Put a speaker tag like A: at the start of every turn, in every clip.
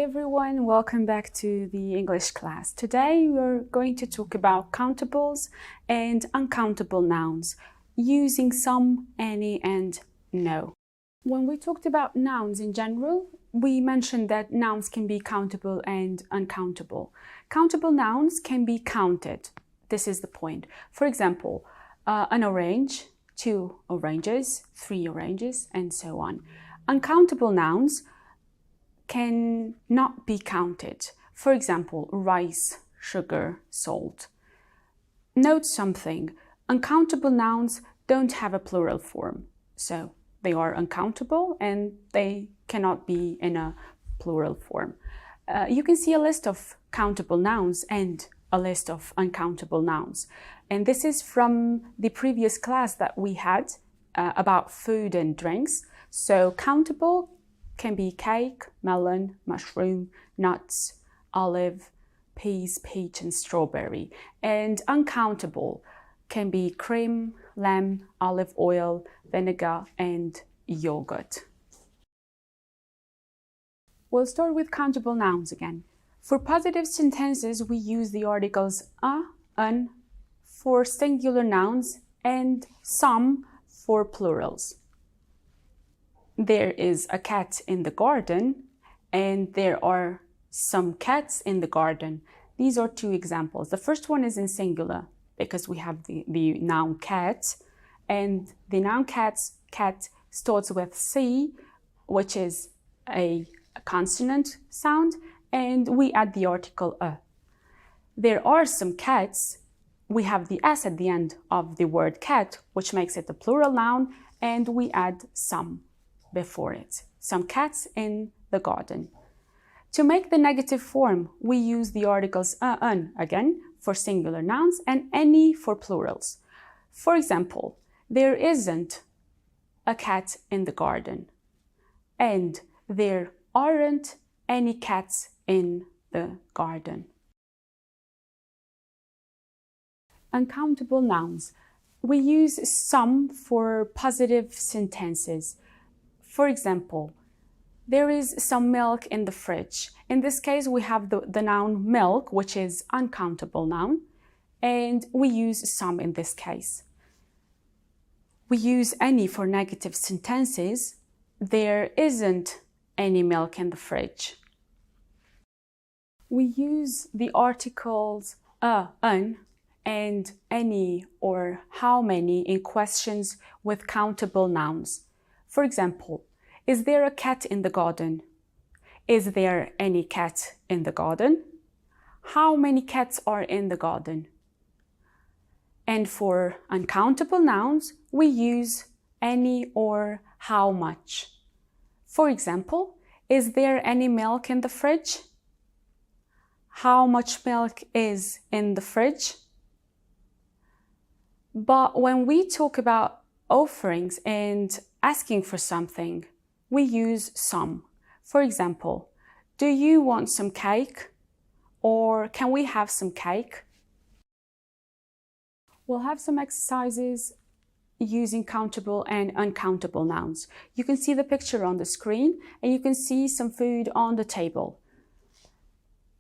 A: Hi everyone, welcome back to the English class. Today we're going to talk about countables and uncountable nouns using some, any, and no. When we talked about nouns in general, we mentioned that nouns can be countable and uncountable. Countable nouns can be counted. This is the point. For example, an orange, 2 oranges, 3 oranges, and so on. Uncountable nouns can not be counted. For example, rice, sugar, salt. Note something, uncountable nouns don't have a plural form, so they are uncountable and they cannot be in a plural form. You can see a list of countable nouns and a list of uncountable nouns. And this is from the previous class that we had about food and drinks. So countable can be cake, melon, mushroom, nuts, olive, peas, peach, and strawberry. And uncountable can be cream, lamb, olive oil, vinegar, and yogurt. We'll start with countable nouns again. For positive sentences, we use the articles a, un for singular nouns and some for plurals. There is a cat in the garden, and there are some cats in the garden. These are 2 examples. The first one is in singular because we have the noun cat, and the noun cat starts with C, which is a consonant sound, and we add the article a. There are some cats. We have the S at the end of the word cat, which makes it a plural noun, and we add some before it. Some cats in the garden. To make the negative form, we use the articles un again for singular nouns and any for plurals. For example, there isn't a cat in the garden, and there aren't any cats in the garden. Uncountable nouns. We use some for positive sentences. For example, there is some milk in the fridge. In this case, we have the noun milk, which is uncountable noun, and we use some in this case. We use any for negative sentences. There isn't any milk in the fridge. We use the articles un, and any or how many in questions with countable nouns. For example, is there a cat in the garden? Is there any cat in the garden? How many cats are in the garden? And for uncountable nouns, we use any or how much. For example, is there any milk in the fridge? How much milk is in the fridge? But when we talk about offerings and asking for something, we use some. For example, do you want some cake? Or can we have some cake? We'll have some exercises using countable and uncountable nouns. You can see the picture on the screen and you can see some food on the table.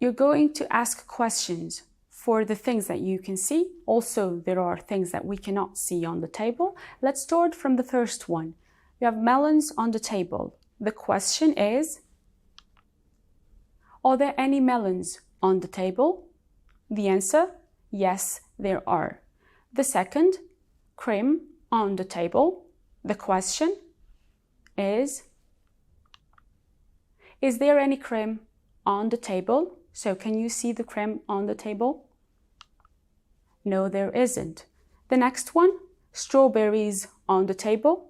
A: You're going to ask questions for the things that you can see. Also, there are things that we cannot see on the table. Let's start from the first one. You have melons on the table. The question is, are there any melons on the table? The answer, yes, there are. The second, cream on the table. The question is there any cream on the table? So can you see the cream on the table? No, there isn't. The next one, strawberries on the table.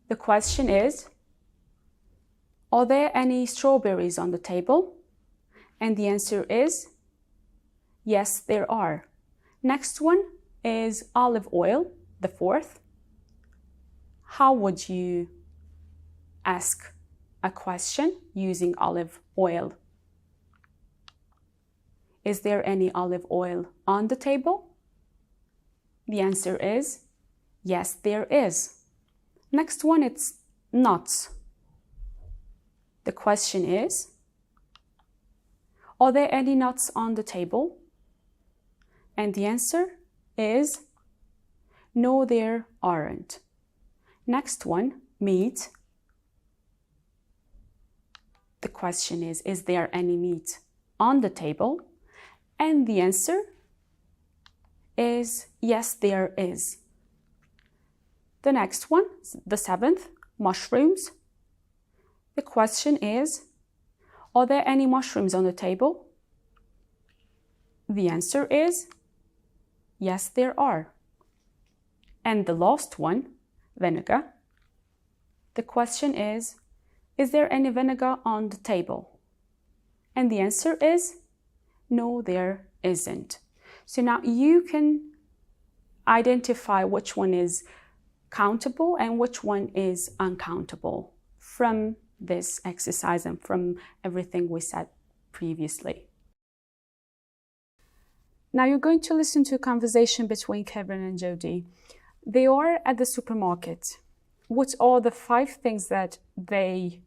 A: The question is, are there any strawberries on the table? And the answer is, yes, there are. Next one is olive oil, the fourth. How would you ask a question using olive oil? Is there any olive oil on the table? The answer is, yes, there is. Next one, it's nuts. The question is, Are there any nuts on the table? And the answer is no, there aren't. Next one, meat. The question is there any meat on the table? And the answer is yes, there is. The next one, the seventh, mushrooms. The question is, are there any mushrooms on the table? The answer is yes, there are. And the last one, vinegar. The question is there any vinegar on the table? And the answer is no, there isn't. So now you can identify which one is countable and which one is uncountable from this exercise and from everything we said previously. Now you're going to listen to a conversation between Kevin and Jody. They are at the supermarket. What are the 5 things that they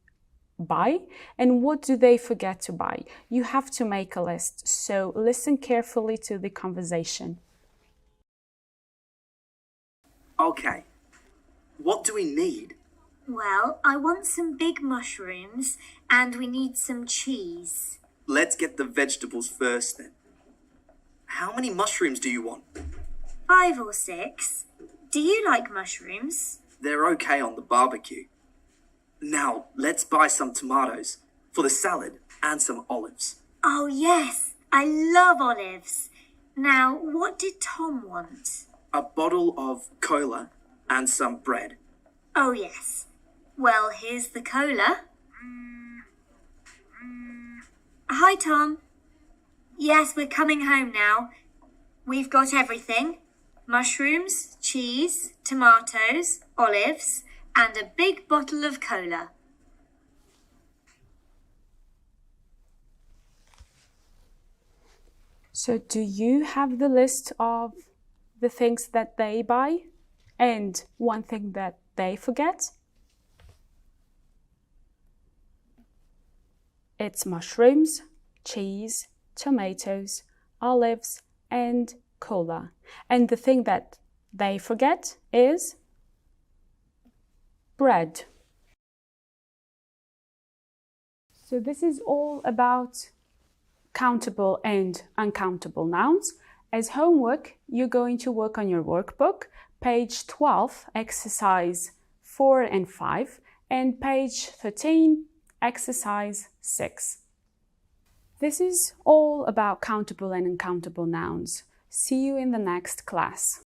A: buy and what do they forget to buy? You have to make a list, so listen carefully to the conversation.
B: Okay, what do we need?
C: Well, I want some big mushrooms and we need some cheese.
B: Let's get the vegetables first then. How many mushrooms do you want?
C: 5 or 6. Do you like mushrooms?
B: They're okay on the barbecue. Now, let's buy some tomatoes for the salad and some olives.
C: Oh yes, I love olives. Now, what did Tom want?
B: A bottle of cola and some bread.
C: Oh yes. Well, here's the cola. Hi, Tom. Yes, we're coming home now. We've got everything. Mushrooms, cheese, tomatoes, olives, and a big bottle of cola.
A: So do you have the list of the things that they buy and one thing that they forget? It's mushrooms, cheese, tomatoes, olives, and cola. And the thing that they forget is bread. So this is all about countable and uncountable nouns. As homework, you're going to work on your workbook, page 12, exercise 4 and 5, and page 13, exercise 6. This is all about countable and uncountable nouns. See you in the next class.